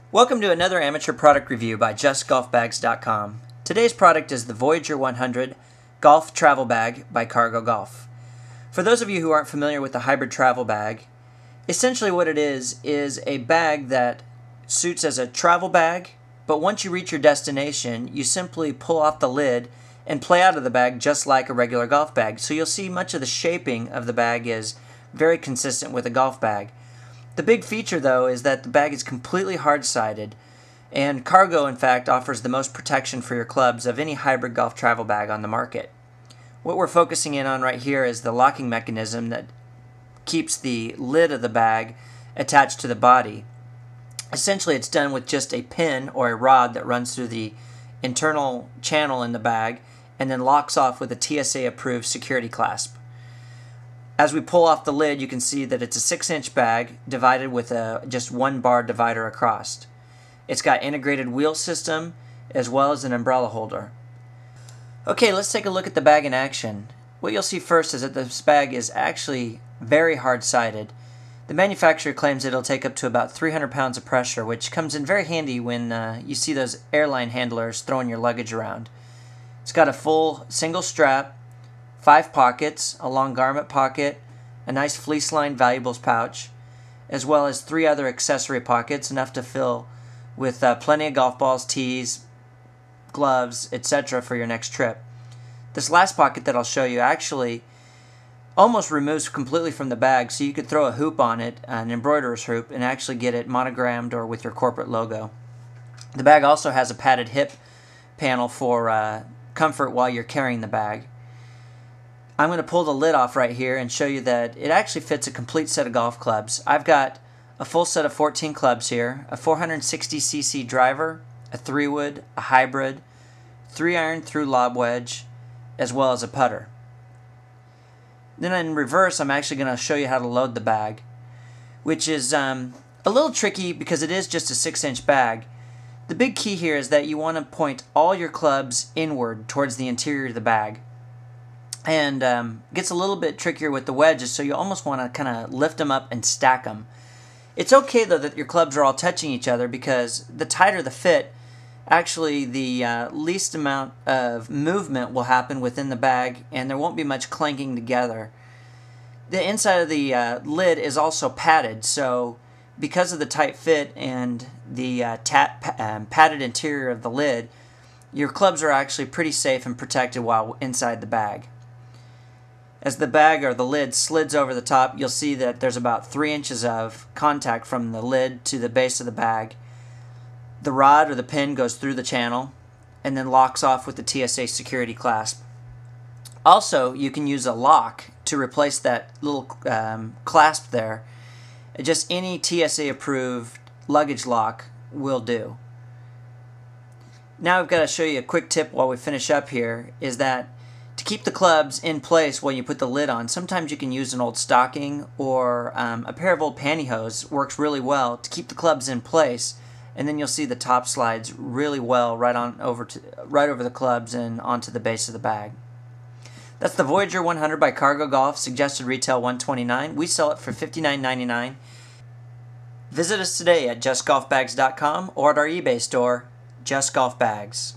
Welcome to another amateur product review by JustGolfBags.com. Today's product is the Voyager 100 Golf Travel Bag by Cargo Golf. For those of you who aren't familiar with the hybrid travel bag, essentially what it is a bag that suits as a travel bag, but once you reach your destination, you simply pull off the lid and play out of the bag just like a regular golf bag. So you'll see much of the shaping of the bag is very consistent with a golf bag. The big feature, though, is that the bag is completely hard-sided, and Cargo, in fact, offers the most protection for your clubs of any hybrid golf travel bag on the market. What we're focusing in on right here is the locking mechanism that keeps the lid of the bag attached to the body. Essentially, it's done with just a pin or a rod that runs through the internal channel in the bag and then locks off with a TSA-approved security clasp. As we pull off the lid, you can see that it's a 6-inch bag divided with just one bar divider across. It's got integrated wheel system as well as an umbrella holder. Okay, let's take a look at the bag in action. What you'll see first is that this bag is actually very hard-sided. The manufacturer claims it'll take up to about 300 pounds of pressure, which comes in very handy when you see those airline handlers throwing your luggage around. It's got a full single strap, 5 pockets, a long garment pocket, a nice fleece-lined valuables pouch, as well as 3 other accessory pockets, enough to fill with plenty of golf balls, tees, gloves, etc. for your next trip. This last pocket that I'll show you actually almost removes completely from the bag, so you could throw a hoop on it, an embroiderer's hoop, and actually get it monogrammed or with your corporate logo. The bag also has a padded hip panel for comfort while you're carrying the bag. I'm going to pull the lid off right here and show you that it actually fits a complete set of golf clubs. I've got a full set of 14 clubs here, a 460cc driver, a 3-wood, a hybrid, 3-iron through lob wedge, as well as a putter. Then in reverse, I'm actually going to show you how to load the bag, which is a little tricky because it is just a 6-inch bag. The big key here is that you want to point all your clubs inward towards the interior of the bag. And gets a little bit trickier with the wedges, so you almost want to kind of lift them up and stack them. It's okay, though, that your clubs are all touching each other, because the tighter the fit, actually the least amount of movement will happen within the bag, and there won't be much clanking together. The inside of the lid is also padded, so because of the tight fit and the padded interior of the lid, your clubs are actually pretty safe and protected while inside the bag. As the bag or the lid slides over the top, you'll see that there's about 3 inches of contact from the lid to the base of the bag. The rod or the pin goes through the channel and then locks off with the TSA security clasp. Also, you can use a lock to replace that little clasp there. Just any TSA approved luggage lock will do. Now I've got to show you a quick tip while we finish up here, is that to keep the clubs in place while you put the lid on, sometimes you can use an old stocking or a pair of old pantyhose. Works really well to keep the clubs in place, and then you'll see the top slides really well right over the clubs and onto the base of the bag. That's the Voyager 100 by Cargo Golf, suggested retail $129. We sell it for $59.99. Visit us today at JustGolfBags.com or at our eBay store, Just Golf Bags.